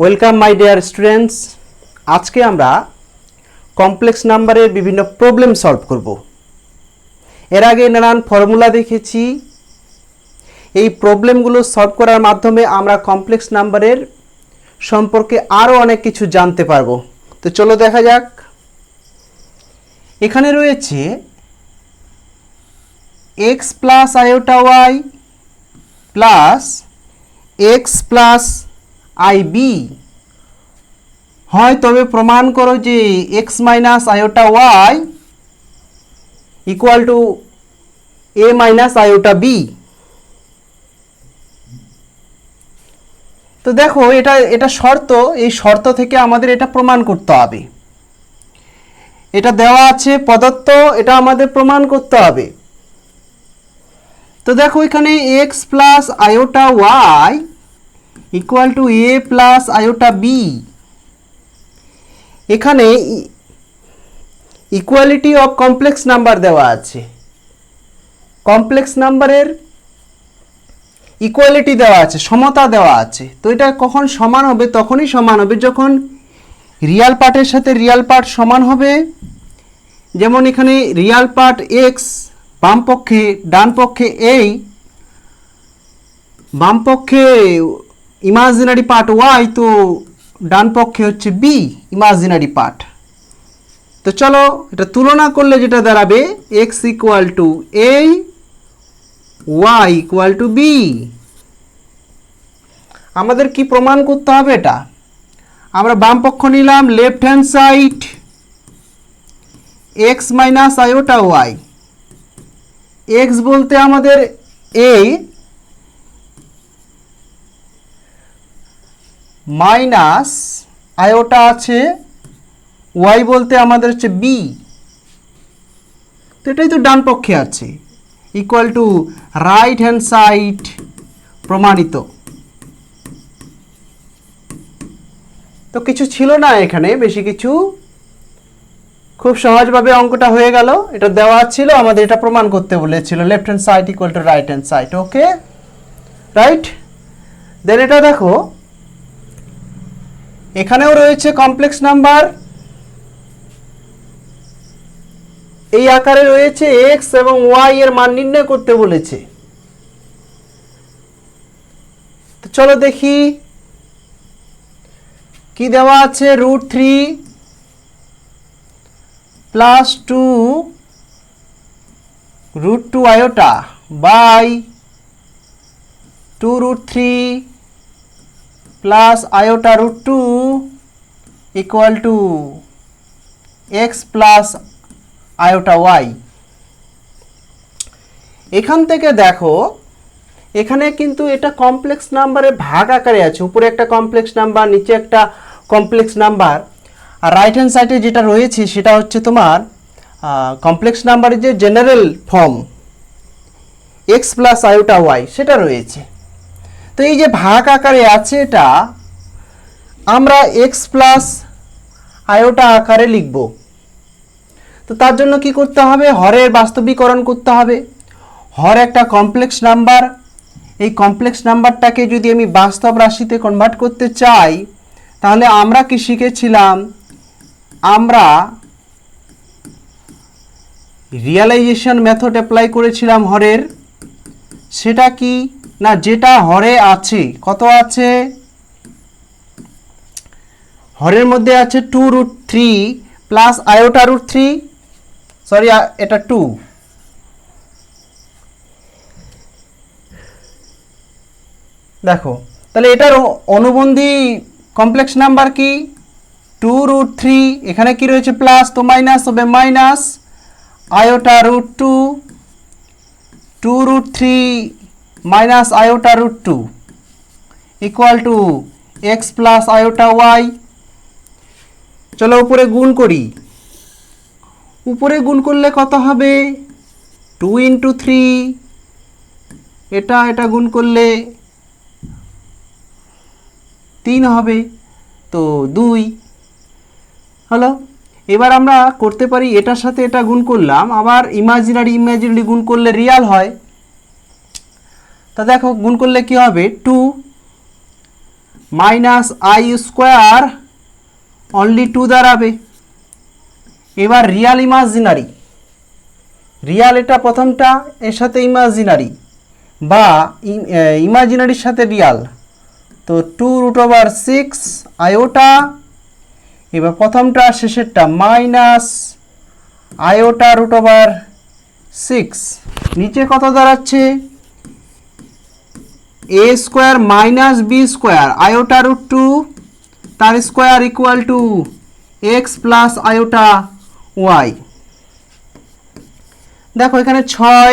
Welcome my dear students. আজকে আমরা complex নাম্বারের বিভিন্ন প্রবলেম সলভ করব। এর আগে নানান ফর্মুলা দেখেছি। এই প্রবলেমগুলো সলভ করার মাধ্যমে আমরা কমপ্লেক্স নাম্বারের সম্পর্কে আরও অনেক কিছু জানতে পারবো। তো চলো দেখা যাক। এখানে রয়েছে x plus iota y plus x plus i b হয়, তবে প্রমাণ করো যে x minus iota y equal to a minus iota b. তো দেখো, এটা শর্ত। এই শর্ত থেকে আমাদের এটা প্রমাণ করতে হবে। এটা দেওয়া আছে প্রদত্ত, এটা আমাদের প্রমাণ করতে হবে। তো দেখো, এখানে x plus iota y equal to A plus iota b. এখানে ইকুয়ালিটি অফ কমপ্লেক্স নাম্বার দেওয়া আছে। কমপ্লেক্স নাম্বারের ইকুয়ালিটি দেওয়া আছে, সমতা দেওয়া আছে। তো এটা কখন সমান হবে? তখনই সমান হবে যখন রিয়াল পার্টের সাথে রিয়াল পার্ট সমান হবে। যেমন এখানে রিয়াল পার্ট এক্স বাম পক্ষে, ডান পক্ষে এই, বাম পক্ষে ইমাজিনারি পার্ট ওয়াই, তো ডান পক্ষে হচ্ছে বি ইমাজিনারি পার্ট। তো চলো এটা তুলনা করলে যেটা দাঁড়াবে x equal to a, y equal to b. আমাদের কি প্রমাণ করতে হবে? এটা আমরা বাম পক্ষ নিলাম, left hand side x minus iota y. X বলতে আমাদের এ, মাইনাস আয়োটা আছে, ওয়াই বলতে আমাদের হচ্ছে বি। তো এটাই তো ডান পক্ষে আছে, equal to right hand side প্রমাণিত। তো কিছু ছিল না এখানে, বেশি কিছু, খুব সহজভাবে অঙ্কটা হয়ে গেল। এটা দেওয়া ছিল, আমাদের এটা প্রমাণ করতে বলেছিল left hand side equal to right hand side. Okay, right. Then এটা দেখো, এখানেও রয়েছে কমপ্লেক্স নাম্বার, এই আকারে রয়েছে। এক্স এবং ওয়াই এর মান নির্ণয় করতে বলেছে। তো চলো দেখি কি দেওয়া আছে। √3 plus 2 √2 iota by 2√3 plus iota √2 equal to x plus iota y. এখান থেকে দেখো, এখানে কিন্তু এটা কমপ্লেক্স নাম্বারের ভাগ আকারে আছে। উপরে একটা কমপ্লেক্স নাম্বার, নিচে একটা কমপ্লেক্স নাম্বার, আর রাইট হ্যান্ড সাইডে যেটা রয়েছে সেটা হচ্ছে তোমার কমপ্লেক্স নাম্বারের যে general form x plus iota y সেটা রয়েছে। তো এই যে ভাগ আকারে আছে, এটা আমরা এক্স প্লাস আয়োটা আকারে লিখব। তো তার জন্য কি করতে হবে? হরের বাস্তবিকরণ করতে হবে। হর একটা কমপ্লেক্স নাম্বার, এই কমপ্লেক্স নাম্বারটাকে যদি আমি বাস্তব রাশিতে কনভার্ট করতে চাই, তাহলে আমরা কি শিখেছিলাম? আমরা রিয়ালাইজেশন মেথড অ্যাপ্লাই করেছিলাম হরের। সেটা কি না, যেটা হরে আছে, কত আছে? হরের মধ্যে আছে 2√3 প্লাস আয়োটা √3, সরি এটা 2। দেখো, তাহলে এটার অনুবন্ধী কমপ্লেক্স নাম্বার কি? 2√3, এখানে কি রয়েছে প্লাস, তো মাইনাস হবে minus iota √2, 2√3 minus iota √2 equal to x plus iota y. চলো উপরে গুণ করি। উপরে গুণ করলে কত হবে? 2 × 3, এটা গুণ করলে 3 হবে, তো 2 হলো। এবার আমরা করতে পারি, এটার সাথে এটা গুণ করলাম, আবার ইমাজিনারি গুণ করলে রিয়াল হয়। তা দেখো গুণ করলে কি হবে? 2 মাইনাস আই স্কোয়ার অনলি 2 দাঁড়াবে। এবার রিয়াল ইমাজিনারি, রিয়াল এটা প্রথমটা, এর সাথে ইমাজিনারি বা ইমাজিনারির সাথে রিয়াল, তো 2√6 আয়োটা। এবার প্রথমটা শেষেরটা মাইনাস আয়োটা √6, নিচে কত দাঁড়াচ্ছে A square minus B square iota √2 তার square equal to x plus iota Y. দেখো এখানে 6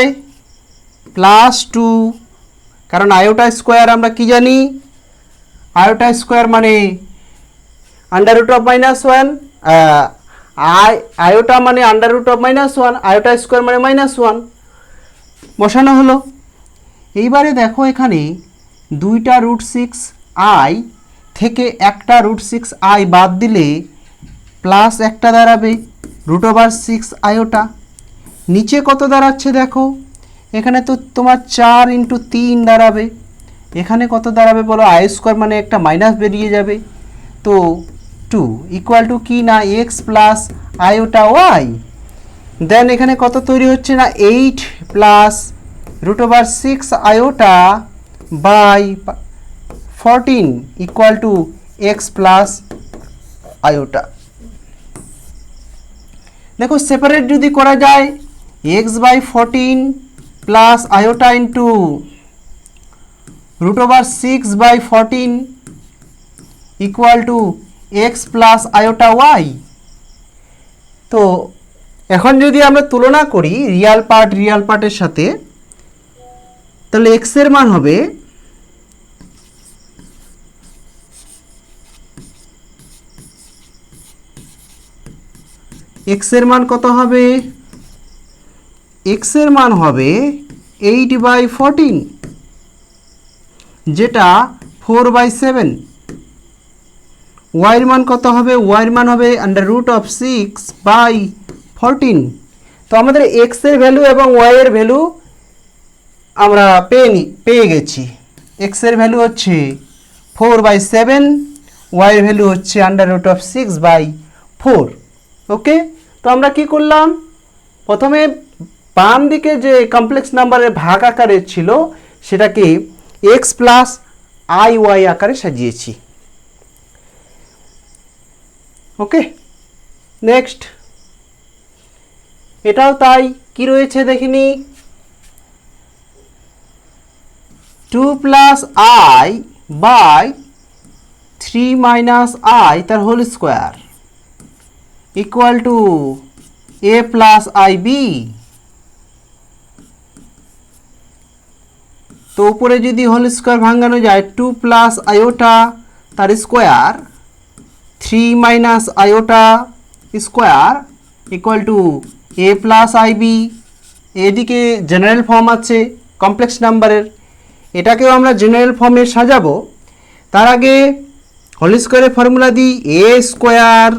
প্লাস 2, কারণ আয়োটা স্কোয়ার আমরা কি জানি, আয়োটা স্কোয়ার মানে √(-1), আয়োটা মানে √(-1), আয়োটা স্কোয়ার মানে -1 বসানো হলো। এইবারে দেখো এখানে দুইটা √6i থেকে একটা √6i বাদ দিলে প্লাস একটা দাঁড়াবে √6 আয়োটা। নিচে কত দাঁড়াচ্ছে দেখো, এখানে তো তোমার 4 × 3 দাঁড়াবে, এখানে কত দাঁড়াবে বলো, আই স্কোয়ার মানে একটা মাইনাস বেরিয়ে যাবে, তো 2 ইকুয়াল টু কি না x plus iota y. Then এখানে কত তৈরি হচ্ছে না 8 plus √6 iota by 14 equal to x plus iota. দেখো সেপারেট যদি করা যায় x/14 plus iota into √6/14 equal to x plus iota y. তো এখন যদি আমরা তুলনা করি রিয়াল পার্টের সাথে, তাহলে এক্স এর মান হবে কত হবে, এক্স এর মান হবে 8/14, যেটা 4/7। ওয়াইয়ের মান কত হবে, ওয়াইয়ের মান হবে √6/14। তো আমাদের এক্স এর ভ্যালু এবং ওয়াই এর ভ্যালু আমরা পেয়ে গেছি। এক্স এর ভ্যালু হচ্ছে 4/7, ওয়াই এর ভ্যালু হচ্ছে √6/4। ওকে, তো আমরা কি করলাম, প্রথমে বাম দিকে যে কমপ্লেক্স নাম্বারের ভাগ আকারে ছিল সেটাকে এক্স প্লাস আই ওয়াই আকারে সাজিয়েছি। ওকে, নেক্সট এটাও তাই, কি রয়েছে দেখিনি, 2 plus I by 3 minus I তার whole square equal to A plus I B. তো উপরে যদি হোল স্কোয়ার ভাঙানো যায় 2 প্লাস আয়োটা তার square 3 minus iota square equal to A plus I B. এদিকে জেনারেল ফর্ম আছে কমপ্লেক্স নাম্বারের, এটাকেও আমরা জেনারেল ফর্মে সাজাবো। তার আগে হোল স্কোয়ারের ফর্মুলা দিই, A square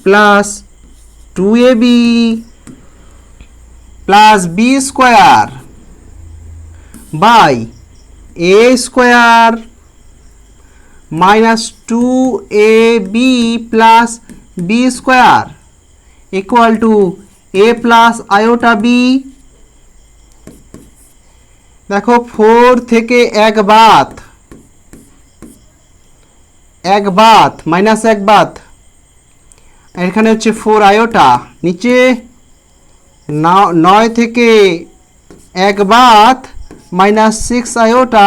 plus 2ab plus B square by A square minus 2ab plus B square equal to A plus iota B. দেখো 4 থেকে 1 বাদ মাইনাস 1 বাদ, এখানে হচ্ছে 4 আয়োটা, নিচে 9 থেকে 1 বাদ minus 6 iota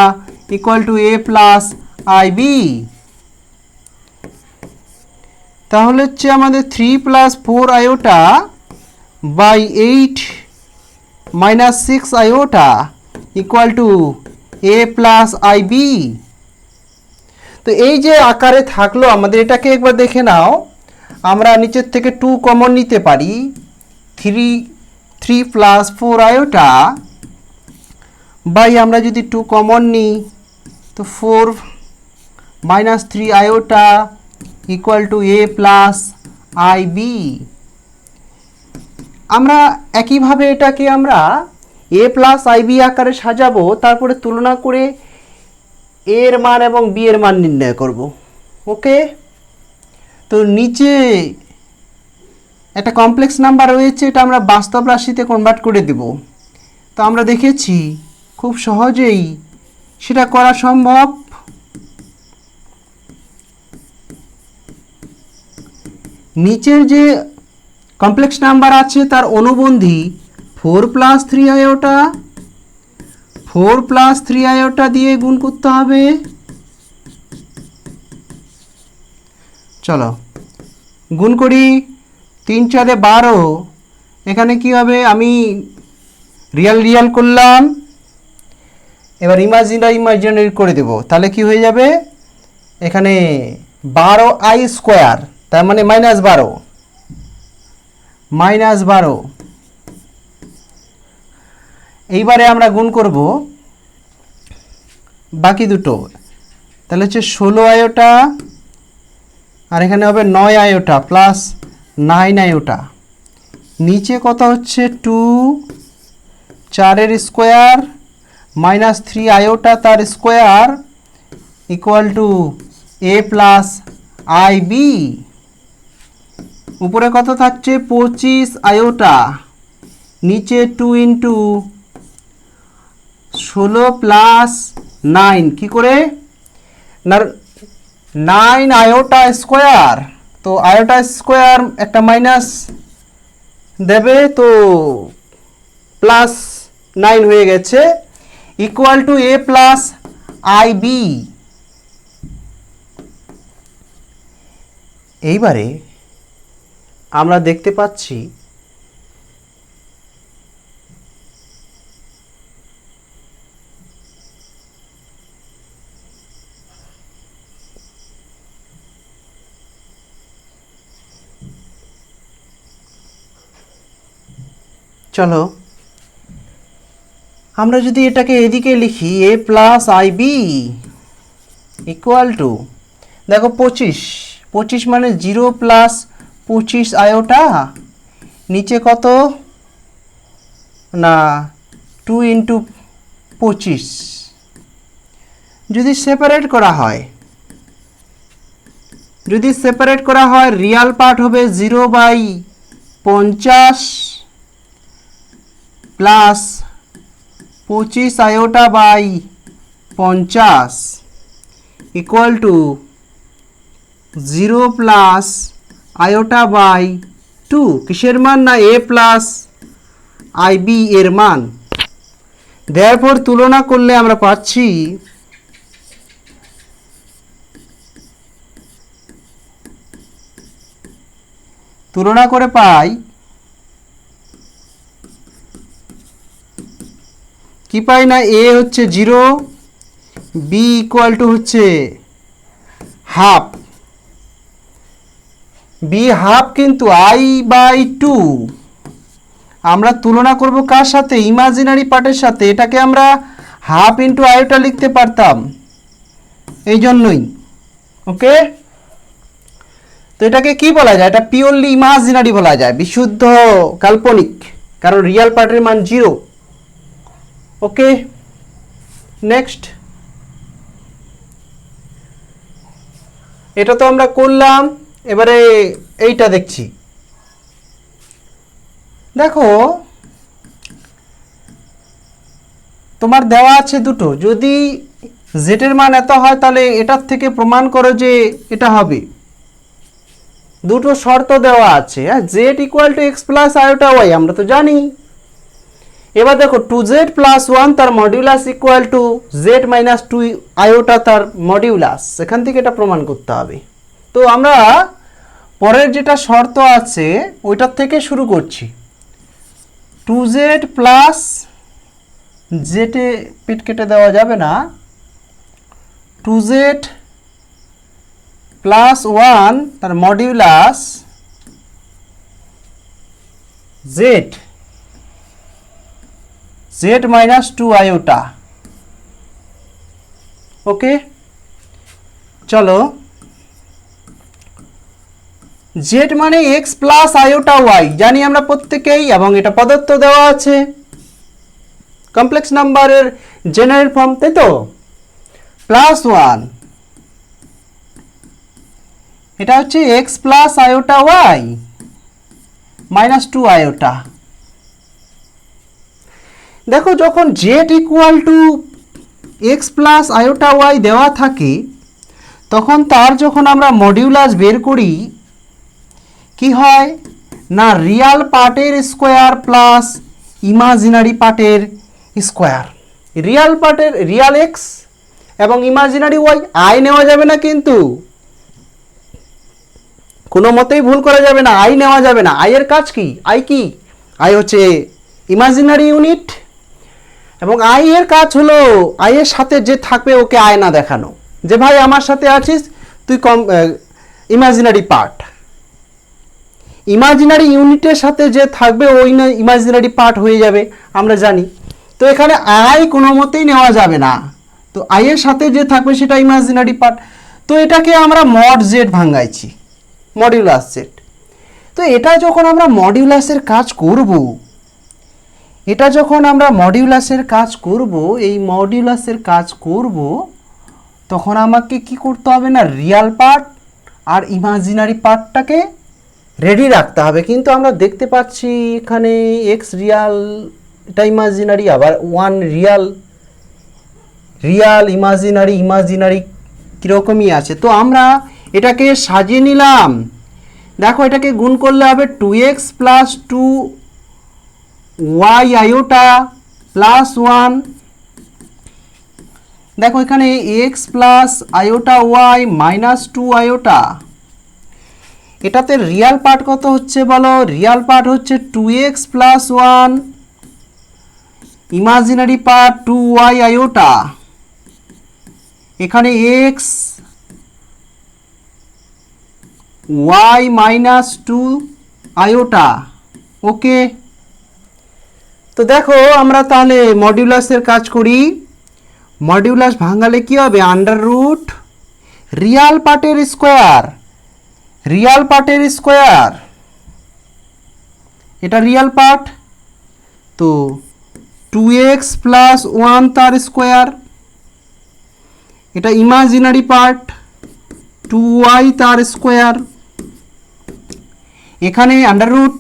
equal to A plus I b. তাহলে হচ্ছে আমাদের 3 plus 4 iota by 8 minus 6 iota equal to A plus I B. তো এই যে আকারে থাকলো আমাদের, এটাকে একবার দেখে নাও, আমরা নিচের থেকে 2 কমন নিতে পারি, 3 প্লাস 4 আয়োটা বাই আমরা যদি 2 কমন নিই তো 4 minus 3 iota equal to A plus I b. আমরা একইভাবে এটাকে আমরা এ প্লাস আই বি আকারে সাজাবো, তারপরে তুলনা করে এর মান এবং বি এর মান নির্ণয় করব। ওকে, তো নিচে একটা কমপ্লেক্স নাম্বার রয়েছে, এটা আমরা বাস্তব রাশিতে কনভার্ট করে দেব। তো আমরা দেখেছি খুব সহজেই সেটা করা সম্ভব। নিচের যে কমপ্লেক্স নাম্বার আছে তার অনুবন্ধী 4 + 3 আয়োটা 4 + 3 আয়োটা দিয়ে গুণ করতে হবে। চলো গুণ করি। 3 × 4 = 12। এখানে কি হবে, আমি রিয়াল করলাম, এবার ইমাজিনারি করে দেব। তাহলে কি হয়ে যাবে, এখানে 12i², তার মানে -12। এইবারে আমরা গুণ করব বাকি দুটো, তাহলে হচ্ছে 16 আয়োটা, আর এখানে হবে 9 আয়োটা প্লাস 9 আয়োটা। নিচে কত হচ্ছে 2, 4 স্কোয়ার মাইনাস 3 আয়োটা তার square equal two a + ib। উপরে কত থাকছে 25 আয়োটা, নিচে 2 × 16 + 9 কি করে না 9 আয়োটা স্কোয়ার, তো আয়োটা স্কোয়ার একটা মাইনাস দেবে, তো +9 হয়ে গেছে ইকুয়াল টু a + ib। এইবারে আমরা দেখতে পাচ্ছি চলো আমরা যদি এটাকে এদিকে লিখি a + ib ইকুয়াল টু, দেখো 25 মানে 0 + 25 আয়োটা, নিচে কত না 2 × 25। যদি সেপারেট করা হয় রিয়াল পার্ট হবে 0/50 plus 25 iota by 50 equal to 0 plus iota by 2। কিসের মান না a + ib এর মান। দেয়ারফর তুলনা করলে আমরা পাচ্ছি তুলনা করে পাই কি পাই না a হচ্ছে 0, b ইকুয়াল টু হচ্ছে হাফ, b হাফ, কিন্তু i/2 আমরা তুলনা করব কার সাথে, ইমাজিনারি পার্টের সাথে। এটাকে আমরা হাফ × আয়োটা লিখতে পারতাম, এই জন্যই। ওকে, তো এটাকে কি বলা যায়, এটা পিওরলি ইমাজিনারি বলা যায়, বিশুদ্ধ কাল্পনিক, কারণ রিয়াল পার্টের মান 0। ওকে, নেক্সট। এটা তো আমরা করলাম, এবারে এইটা দেখছি। দেখো তোমার দেওয়া আছে দুটো, যদি z এর মান এত হয় তাহলে এটার থেকে প্রমাণ করো যে এটা হবে। দুটো শর্ত দেওয়া আছে, z = x + আয়োটা y, আমরা তো জানি। এবার দেখো 2z + 1 তার modulus equal to z - 2 iota তার মডিউলাস, এখান থেকে এটা প্রমাণ করতে হবে। তো আমরা পরের যেটা শর্ত আছে ওইটার থেকে শুরু করছি। 2z প্লাস z এ পিট কেটে দেওয়া যাবে না, 2z প্লাস 1 তার মডিউলাস z - 2 আয়োটা। ওকে, চলো z মানে x প্লাস আয়োটা y জানি আমরা প্রত্যেকেই, এবং এটা প্রদত্ত দেওয়া আছে কমপ্লেক্স নাম্বারের জেনারেল ফর্ম, তাই তো। প্লাস 1, এটা হচ্ছে x plus iota y minus 2 iota. দেখো যখন z equal to x plus iota y দেওয়া থাকে তখন তার যখন আমরা মডিউলাস বের করি কি হয় না রিয়াল পার্টের স্কোয়ার প্লাস ইমাজিনারি পার্টের স্কোয়ার। রিয়াল পার্টের রিয়াল এক্স এবং ইমাজিনারি ওয়াই আই নেওয়া যাবে না, কিন্তু কোনো মতেই ভুল করা যাবে না, আই নেওয়া যাবে না। আই এর কাজ কি? আই হচ্ছে ইমাজিনারি ইউনিট এবং আই এর কাজ হলো আই এর সাথে যে থাকবে ওকে আয়না দেখানো যে ভাই আমার সাথে আছিস তুই ইমাজিনারি পার্ট। ইমাজিনারি ইউনিটের সাথে যে থাকবে ওই ইমাজিনারি পার্ট হয়ে যাবে আমরা জানি। তো এখানে আই কোনো মতেই নেওয়া যাবে না, তো আই এর সাথে যে থাকবে সেটা ইমাজিনারি পার্ট। তো এটাকে আমরা মড জেড ভাঙাইছি, মডিউলাস জেড। তো এটা যখন আমরা মডিউলাসের কাজ করব, এই মডিউলাসের কাজ করব তখন আমাকে কি করতে হবে না রিয়াল পার্ট আর ইমাজিনারি পার্টটাকে রেডি রাখতে হবে। কিন্তু আমরা দেখতে পাচ্ছি এখানে এক্স রিয়াল, এটা ইমাজিনারি, আবার ওয়ান রিয়াল ইমাজিনারি কীরকমই আছে। তো আমরা এটাকে সাজিয়ে নিলাম। দেখো এটাকে গুণ করলে হবে 2x plus 2y iota plus 1। দেখো এখানে x plus iota y minus 2 iota. এটাতে রিয়াল পার্ট কত হচ্ছে বলো? রিয়াল পার্ট হচ্ছে 2x plus 1, imaginary part 2y iota. এখানে x y মাইনাস 2 আয়োটা। ওকে, তো দেখো আমরা তাহলে মডিউলাসের কাজ করি। মডিউলাস ভাঙালে কি হবে? আন্ডার রুট রিয়াল পার্টের স্কোয়ার, এটা রিয়াল পার্ট, তো 2x প্লাস 1 তার স্কোয়ার। এটা ইমাজিনারি পার্ট 2y তার স্কোয়ার। এখানে আন্ডার রুট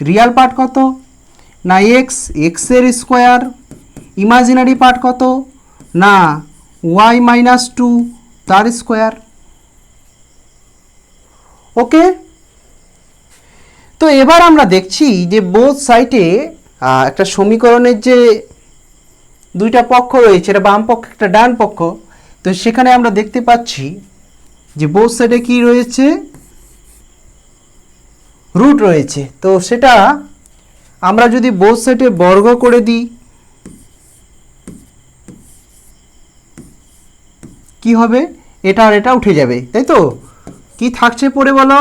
রিয়াল পার্ট কত না এক্স এর স্কোয়ার, ইমাজিনারি পার্ট কত না y মাইনাস 2 তার স্কোয়ার। ওকে, তো এবার আমরা দেখছি যে বোথ সাইডে একটা সমীকরণের যে দুইটা পক্ষ রয়েছে, এটা বাম পক্ষ একটা ডান পক্ষ। তো সেখানে আমরা দেখতে পাচ্ছি যে বোথ সাইডে কি রয়েছে? রুট রয়েছে। তো সেটা আমরা যদি বোথ সাইডে বর্গ করে দিই কি হবে? এটা আর এটা উঠে যাবে, তাই তো? কি থাকছে পড়ে বলো?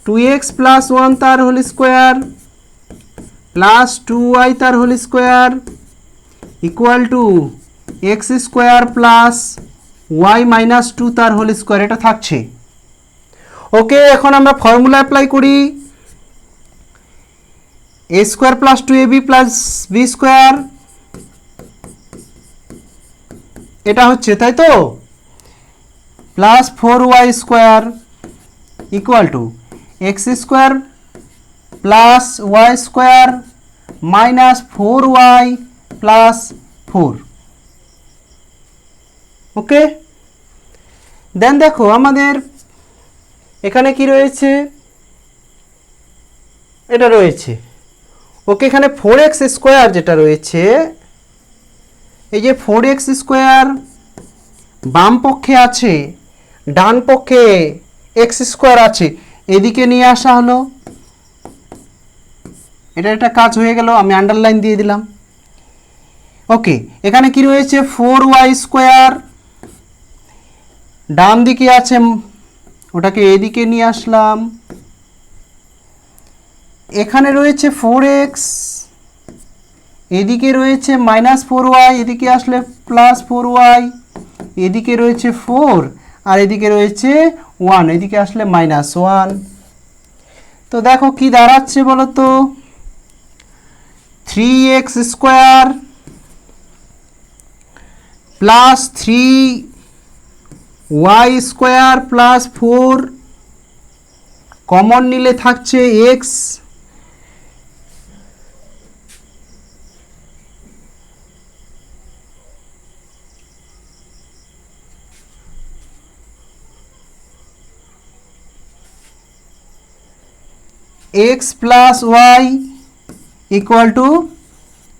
2x প্লাস 1 তার হোল স্কোয়ার প্লাস 2y তার whole square equal to x square plus y minus 2 তার হোল স্কোয়ার, এটা থাকছে। ওকে, এখন আমরা ফর্মুলা অ্যাপ্লাই করি। a square plus 2ab plus b square, এটা হচ্ছে, তাই তো? Plus 4y square equal to x square plus y square minus 4y plus 4। Okay, then দেখো আমাদের এখানে কি রয়েছে? এটা রয়েছে। ওকে, এখানে 4x স্কোয়ার যেটা রয়েছে, এই যে 4x স্কোয়ার বাম পক্ষে আছে, ডান পক্ষে x স্কোয়ার আছে, এদিকে নিয়ে আসা হলো। এটা একটা কাজ হয়ে গেল, আমি আন্ডারলাইন দিয়ে দিলাম। ওকে, এখানে কি রয়েছে? 4y স্কোয়ার ডান দিকে আছে, ওটাকে এদিকে নিয়ে আসলাম। এখানে রয়েছে 4x, এদিকে রয়েছে মাইনাস 4y, এদিকে আসলে প্লাস 4y, এদিকে রয়েছে 4 আর এদিকে রয়েছে 1, এদিকে আসলে মাইনাস 1। তো দেখো কি দাঁড়াচ্ছে বলো তো? 3x square plus 3 y square plus 4 common নিলে থাকছে x x plus y equal to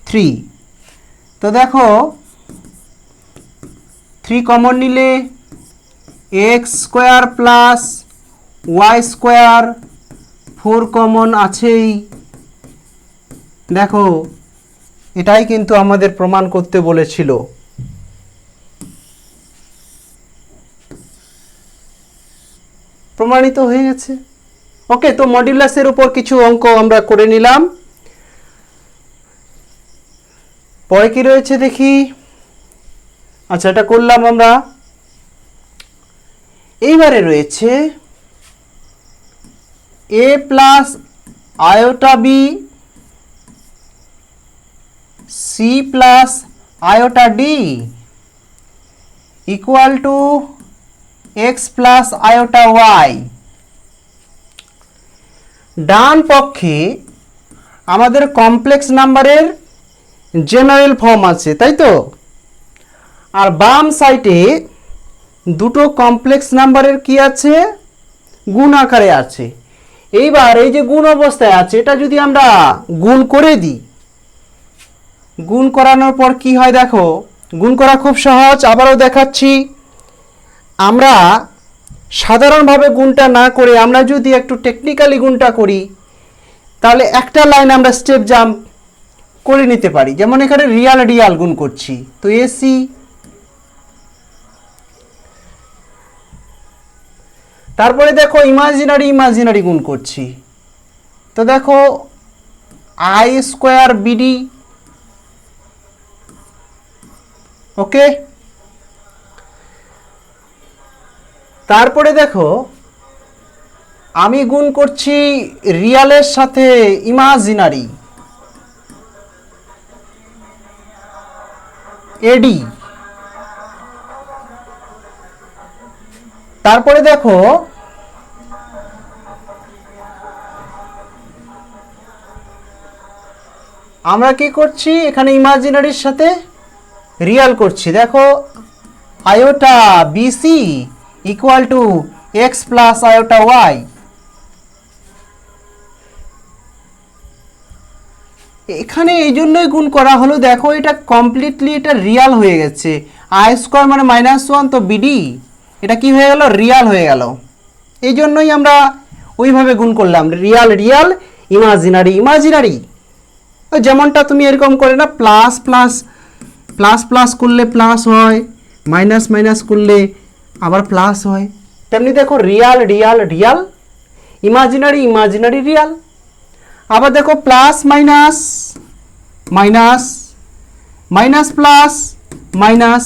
3। তো দেখো 3 কমন নিলে x square plus y square 4 common আছেই। দেখো এটাই কিন্তু আমাদের প্রমাণ করতে বলেছিল। প্রমাণিত হয়ে গেছে। ওকে, তো মডুলাসের উপর কিছু অঙ্ক আমরা করে নিলাম। পরে কি রয়েছে দেখি। আচ্ছা, এটা করলাম আমরা। এইবারে রয়েছে a plus iota B C plus iota D equal to x plus iota Y. ডান পক্ষে আমাদের কমপ্লেক্স নাম্বারের জেনারেল ফর্ম আছে, তাই তো? আর বাম সাইডে দুটো কমপ্লেক্স নাম্বারের কি আছে? গুণ আকারে আছে। এইবার এই যে গুণ অবস্থায় আছে, এটা যদি আমরা গুণ করে দিই, গুণ করানোর পর কি হয় দেখো। গুণ করা খুব সহজ, আবারও দেখাচ্ছি। আমরা সাধারণভাবে গুণটা না করে আমরা যদি একটু টেকনিক্যালি গুণটা করি, তাহলে একটা লাইন আমরা স্টেপ জাম্প করে নিতে পারি। যেমন এখানে রিয়াল রিয়াল গুণ করছি, তো এসি। তারপরে দেখো ইমাজিনারি ইমাজিনারি গুণ করছি, তো দেখো আই স্কোয়ার বিডি। ওকে, তারপরে দেখো আমি গুণ করছি রিয়ালের সাথে ইমাজিনারি, এডি। তারপরে দেখো আমরা কি করছি, এখানে ইমাজিনারির সাথে রিয়াল করছি। দেখো iota b c equal to x plus iota y. এখানে এই জন্যই গুণ করা হলো, দেখো এটা কমপ্লিটলি এটা রিয়াল হয়ে গেছে। আই স্কোয়ার মানে -1, তো বিডি এটা কি হয়ে গেল? রিয়াল হয়ে গেল। এই জন্যই আমরা ওইভাবে গুণ করলাম, রিয়াল রিয়াল ইমাজিনারি ইমাজিনারি। যেমনটা তুমি এরকম করে না, প্লাস প্লাস প্লাস প্লাস করলে প্লাস হয়, মাইনাস মাইনাস করলে আবার প্লাস হয়, তেমনি দেখো Real Real Real, imaginary imaginary Real. আবার দেখো plus minus minus minus plus minus,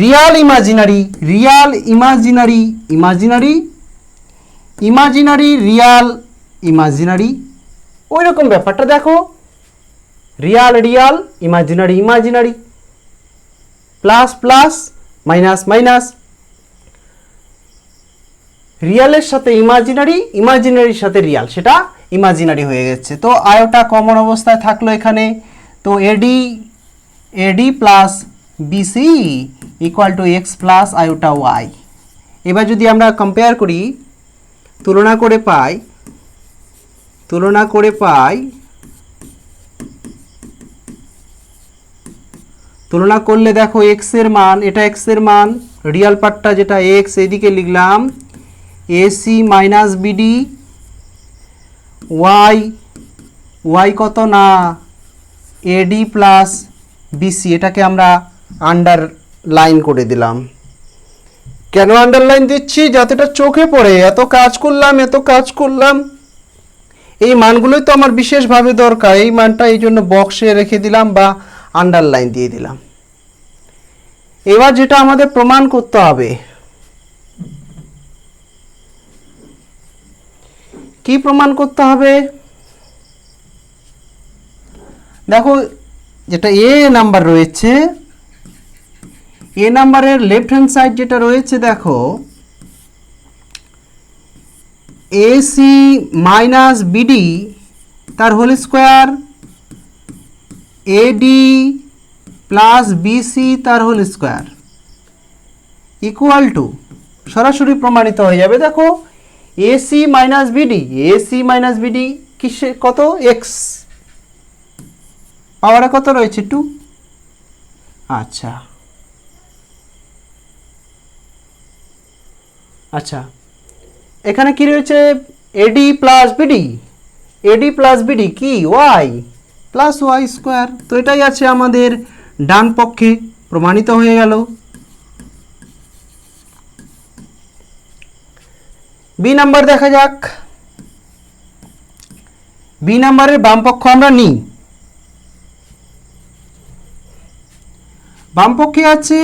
Real imaginary Real imaginary imaginary imaginary Real imaginary. ওই রকম ব্যাপারটা দেখো, Real Real imaginary imaginary, plus plus minus minus, রিয়ালের সাথে ইমাজিনারি ইমাজিনারির সাথে রিয়াল, সেটা ইমাজিনারি হয়ে গেছে। তো আয়োটা কমন অবস্থায় থাকলো এখানে, তো AD AD plus BC equal to x plus iota Y. এবার যদি আমরা কম্পেয়ার করি, তুলনা করে পাই তুলনা করলে দেখো এক্স এর মান, এটা এক্স এর মান, রিয়াল পার্টটা যেটা এক্স এদিকে লিখলাম a c minus b d, y y কত না এডি প্লাস বিসি, এটাকে আমরা আন্ডারলাইন করে দিলাম। কেন আন্ডারলাইন দিচ্ছি? যাতে এটা চোখে পড়ে। এত কাজ করলাম, এই মানগুলোই তো আমার বিশেষভাবে দরকার। এই মানটা এই জন্য বক্সে রেখে দিলাম বা আন্ডারলাইন দিয়ে দিলাম। এবার যেটা আমাদের প্রমাণ করতে হবে, কি প্রমাণ করতে হবে? দেখো যেটা এ নাম্বার রয়েছে, এ নাম্বারের লেফট হ্যান্ড সাইড যেটা রয়েছে দেখো, এসি মাইনাস বিডি তার whole square, a d plus b c তার হোল স্কোয়ার ইকুয়াল টু, সরাসরি প্রমাণিত হয়ে যাবে। দেখো এসি মাইনাস বিডি কিসে কত, এক্স, পাওয়ারে কত রয়েছে 2। আচ্ছা আচ্ছা, এখানে কি রয়েছে, এডি প্লাস বিডি কি ওয়াই প্লাস ওয়াই স্কোয়ার। তো এটাই আছে আমাদের ডান পক্ষে, প্রমাণিত হয়ে গেল। বি নাম্বার দেখা যাক। বি নাম্বারের বাম পক্ষ আমরা নিই। বাম পক্ষে আছে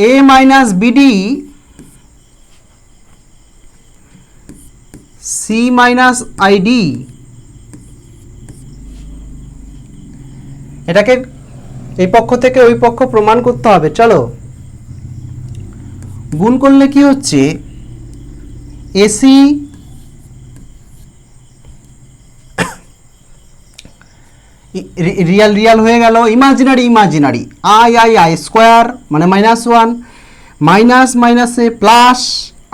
A minus BD C minus ID, এটাকে এই পক্ষ থেকে ওই পক্ষ প্রমাণ করতে হবে। চলো গুণ করলে কি হচ্ছে, এসি রিয়াল হয়ে গেল, ইমাজিনারি আই স্কোয়ার মানে -1, মাইনাসে প্লাস,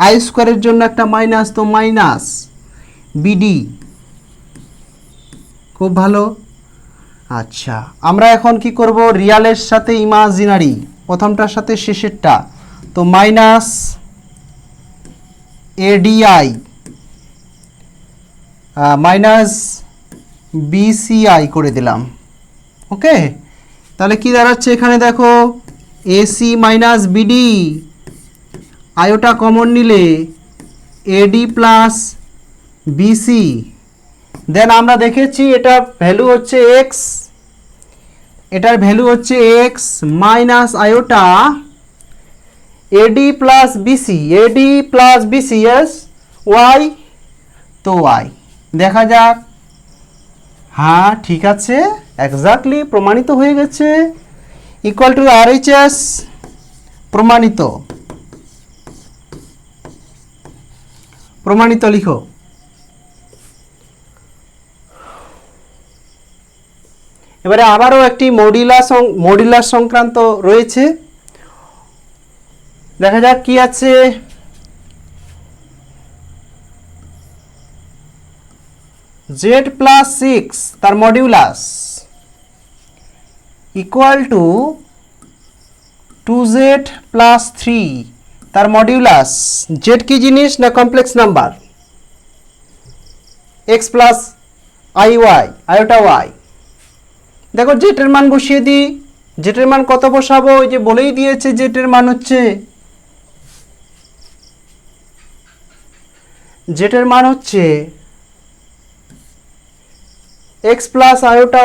আই স্কোয়ারের জন্য একটা মাইনাস, তো মাইনাস বিডি। খুব ভালো। আচ্ছা আমরা এখন কি করব, রিয়ালের সাথে ইমাজিনারি, প্রথমটার সাথে শেষেরটা, তো মাইনাস এডিআই মাইনাস বিসিআই করে দিলাম। ওকে, তাহলে কি দাঁড়াচ্ছে এখানে দেখো, a c minus BD, iota common নিলে এডি প্লাস বিসি, দেন আমরা দেখেছি এটা ভ্যালু হচ্ছে এক্স, এটার ভ্যালু হচ্ছে x minus iota a d plus b c as y, তো ওয়াই। দেখা যাক, হ্যাঁ ঠিক আছে, এক্স্যাক্টলি প্রমাণিত হয়ে গেছে, ইকুয়াল টু RHS, প্রমাণিত লিখো। এবারে আবারও একটি মডুলাস সংক্রান্ত রয়েছে, দেখা যাক কি আছে। z প্লাস 6 তার modulus equal to 2z plus 3 তার মডিউলাস। z কি জিনিস না complex number, x plus iota y। দেখো z এর মান বসিয়ে দিই, z এর মান কত বসাবো, ওই যে বলেই দিয়েছে z এর মান হচ্ছে, z এর মান হচ্ছে x plus iota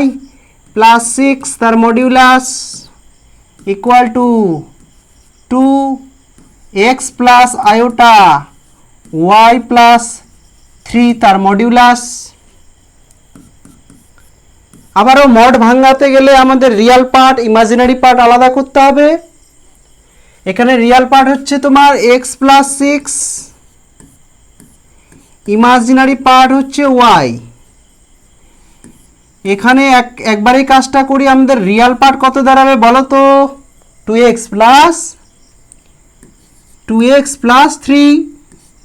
y plus 6 তার modulus equal to 2x plus iota y plus 3 তার মডিউলাস। আবারও মড ভাঙাতে গেলে আমাদের রিয়াল পার্ট ইমাজিনারি পার্ট আলাদা করতে হবে। এখানে রিয়াল পার্ট হচ্ছে তোমার x প্লাস 6, ইমাজিনারি পার্ট হচ্ছে y। এখানে একবারই কাজটা করি, আমাদের রিয়াল পার্ট কত দাঁড়াবে বলো তো, 2x প্লাস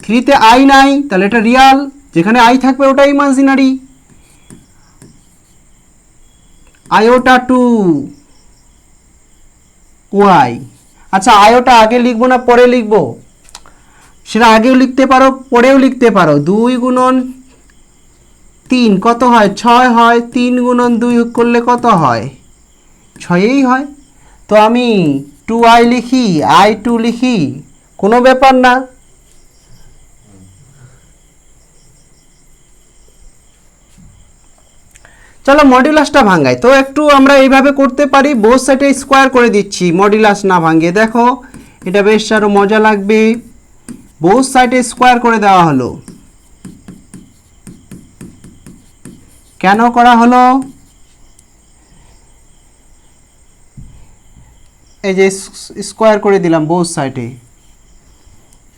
3 তে i নাই, তাহলে এটা রিয়াল, যেখানে i থাকবে ওটা ইমাজিনারি, আয়োটা 2y। আচ্ছা আয়োটা আগে লিখবো না পরে লিখবো, সেটা আগেও লিখতে পারো পরেও লিখতে পারো। 2 গুণন 3 কত হয়, 6 হয়, 3 গুণন 2 করলে কত হয়, 6ই হয়। তো আমি 2i লিখি, i2 লিখি, কোনো ব্যাপার না। চলো মডিউলাসটা ভাঙাই। তো একটু আমরা এইভাবে করতে পারি, বোথ সাইডে স্কোয়ার করে দিচ্ছি মডিউলাস না ভাঙিয়ে। দেখো এটা বেশ আরো মজা লাগবে, বোথ সাইডে স্কোয়ার করে দেওয়া হলো। কেন করা হলো? এই যে স্কোয়ার করে দিলাম বোথ সাইডে,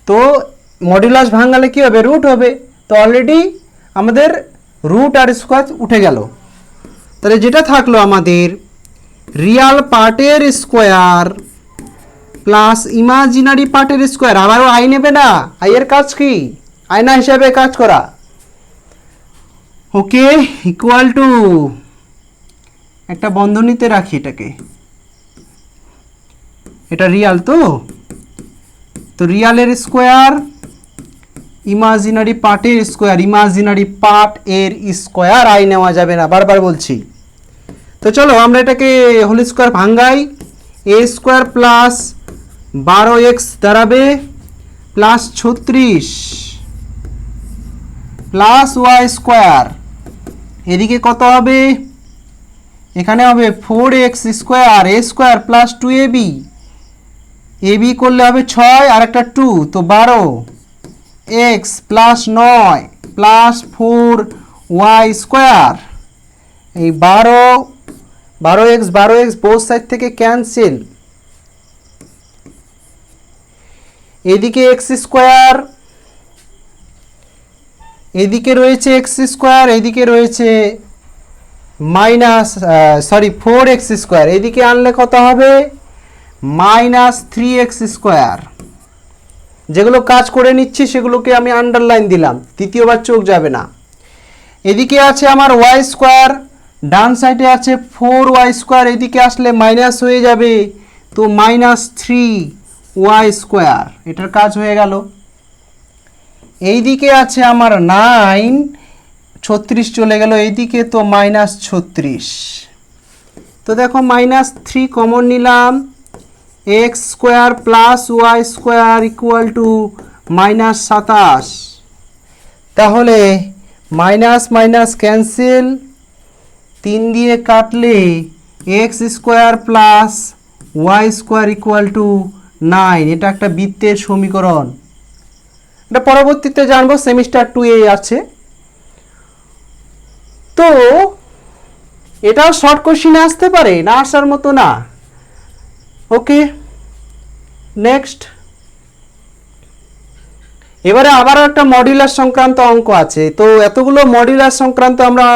তো মডুলাস ভাঙালে কি হবে? রুট হবে। তো অলরেডি আমাদের রুট আর স্কোয়ার উঠে গেল। তাহলে যেটা থাকলো আমাদের রিয়াল পার্টের স্কোয়ার প্লাস ইমাজিনারি পার্টের স্কোয়ার। আবারও আই নেবে না, আই এর কাজ কি? আয়না হিসাবে কাজ করা। ওকে, ইকুয়াল টু একটা বন্ধনীতে রাখি এটাকে, এটা রিয়াল তো রিয়ালের স্কোয়ার ইমাজিনারি পার্টের স্কোয়ার, ইমাজিনারি পার্ট এর স্কোয়ার আই নেওয়া যাবে না, বারবার বলছি। তো চলো আমরা এটাকে হোল স্কোয়ার ভাঙ্গাই। এ স্কোয়ার প্লাস 12x দাঁড়াবে প্লাস 36 প্লাস ওয়াই স্কোয়ার। এদিকে কত হবে? এখানে হবে 4x স্কোয়ার এ স্কোয়ার প্লাস 2ab, এবি করলে হবে 6 আর একটা 2, তো 12x plus 9 plus 4y square. এই 12x বোথ সাইড থেকে ক্যান্সেল। এদিকে এক্স স্কোয়ার, এদিকে রয়েছে এক্স স্কোয়ার, এদিকে রয়েছে -4x স্কোয়ার। এদিকে আনলে কত হবে? -3x square. যেগুলো কাজ করে নিচ্ছি সেগুলোকে আমি আন্ডারলাইন দিলাম, দ্বিতীয়বার চোখ যাবে না। এদিকে আছে আমার ওয়াই স্কোয়ার, ডান সাইডে আছে 4y স্কোয়ার, এদিকে আসলে মাইনাস হয়ে যাবে, তো -3y স্কোয়ার। এটার কাজ হয়ে গেল। এইদিকে আছে আমার 9, 36 চলে গেল এইদিকে, তো -36। তো দেখো -3 কমন নিলাম, x square plus y square equal to -27। তাহলে মাইনাস মাইনাস ক্যান্সেল, 3 দিয়ে কাটলে x square plus y square equal to 9। এটা একটা বৃত্তের সমীকরণ। এটা পরবর্তীতে জানবো, সেমিস্টার 2 এ আছে। তো এটাও শর্ট কোশ্চেনে আসতে পারে, না আসার মতো না। ওকে, নেক্সট। এবারে আবারও একটা মডুলাস সংক্রান্ত অঙ্ক আছে। তো এতগুলো মডুলাস সংক্রান্ত আমরা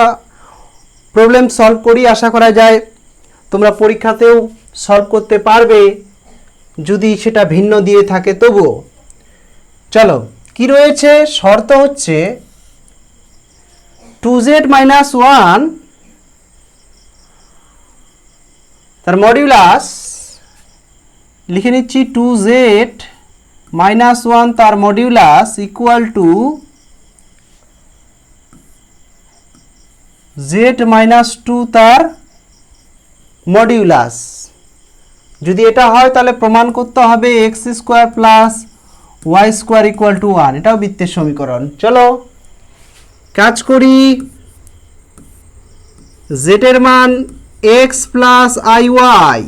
প্রবলেম সলভ করি, আশা করা যায় তোমরা পরীক্ষাতেও সলভ করতে পারবে, যদি সেটা ভিন্ন দিয়ে থাকে তবুও। চলো, কি রয়েছে? শর্ত হচ্ছে 2z - 1 তার মডিউলাস, লিখে নিচ্ছি 2z - 1 তার মডিউলাস ইকুয়াল টু z - 2 তার মডিউলাস। যদি এটা হয় তাহলে প্রমাণ করতে হবে x square plus y square equal to 1। এটাও বৃত্তের সমীকরণ। চলো কাজ করি। z এর মান x প্লাস আই ওয়াই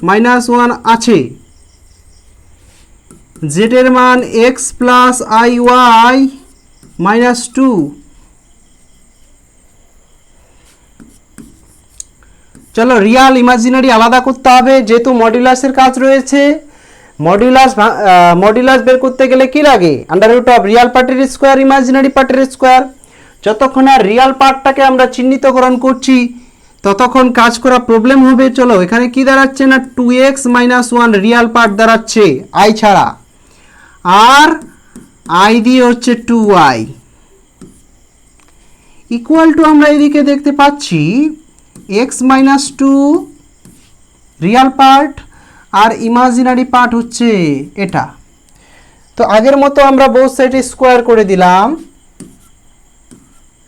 -1 আছে, z এর মান x প্লাস আই ওয়াই -2। চলো রিয়াল ইমাজিনারি আলাদা করতে হবে, যেহেতু মডুলাসের কাজ রয়েছে। মডুলাস বের করতে গেলে কি লাগে? আন্ডাররুট অফ রিয়াল পার্টের স্কোয়ার ইমাজিনারি পার্টের স্কোয়ার। যতক্ষণ আর রিয়াল পার্টটাকে আমরা চিহ্নিতকরণ করছি ততক্ষণ কাজ করা প্রবলেম হবে। চলো এখানে কি দাঁড়াচ্ছে না 2x - 1 রিয়াল পার্ট দাঁড়াচ্ছে আই ছাড়া, আর আই দিয়ে হচ্ছে 2y ইকুয়াল টু, আমরা এদিকে দেখতে পাচ্ছি x - 2 রিয়াল পার্ট আর ইমাজিনারি পার্ট হচ্ছে এটা। তো আগের মতো আমরা বোথ সাইডে স্কোয়ার করে দিলাম,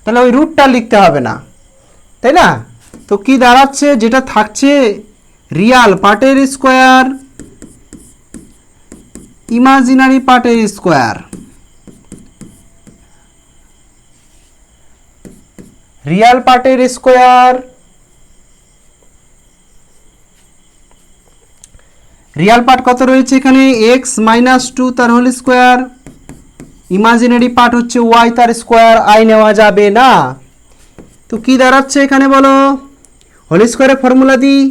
তাহলে ওই রুটটা লিখতে হবে না, তাই না? তো কি দাঁড়াচ্ছে? যেটা থাকছে রিয়াল পার্টের স্কোয়ার ইমাজিনারি পার্টের স্কোয়ার, রিয়াল পার্টের স্কোয়ার রিয়াল পার্ট কত রয়েছে এখানে? x - 2 তার হোল স্কোয়ার, ইমাজিনারি পার্ট হচ্ছে y তার স্কোয়ার, আই নেওয়া যাবে না। তো কি দাঁড়াচ্ছে এখানে বলো, হোল স্কোয়ারের ফর্মুলা দিই,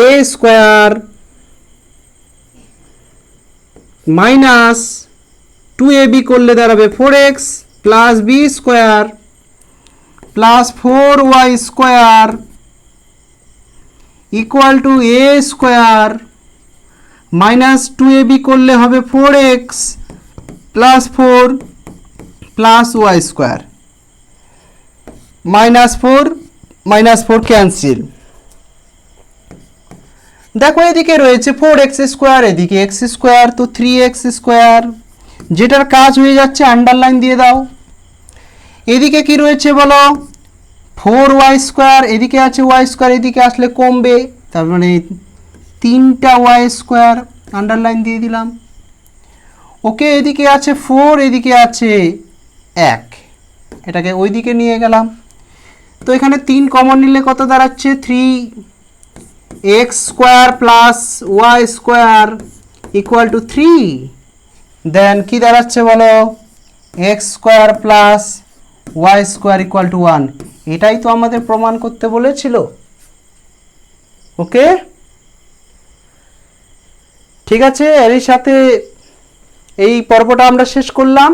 এ স্কোয়ার মাইনাস 2ab করলে দাঁড়াবে 4x plus B square plus 4y square equal to a square minus 2ab করলে হবে 4x plus 4 plus y square, minus 4 cancel. দেখো এদিকে রয়েছে 4x স্কোয়ার, এদিকে x স্কোয়ার, তো 3x স্কোয়ার, যেটার কাজ হয়ে যাচ্ছে আন্ডারলাইন দিয়ে দাও। এদিকে কি রয়েছে বলো, 4y স্কোয়ার, এদিকে আছে y স্কোয়ার, এদিকে আসলে কমবে, তার মানে 3টা y স্কোয়ার, আন্ডারলাইন দিয়ে দিলাম। ওকে, এদিকে আছে 4, এদিকে আছে 1, এটাকে ওইদিকে নিয়ে গেলাম। তো এখানে 3 কমন নিলে কত দাঁড়াচ্ছে, 3x square plus y square equal to 3, then কি দাঁড়াচ্ছে বলো, x square plus y square equal to 1। এটাই তো আমাদের প্রমাণ করতে বলেছিল। ওকে, ঠিক আছে, এরই সাথে এই পর্বটা আমরা শেষ করলাম।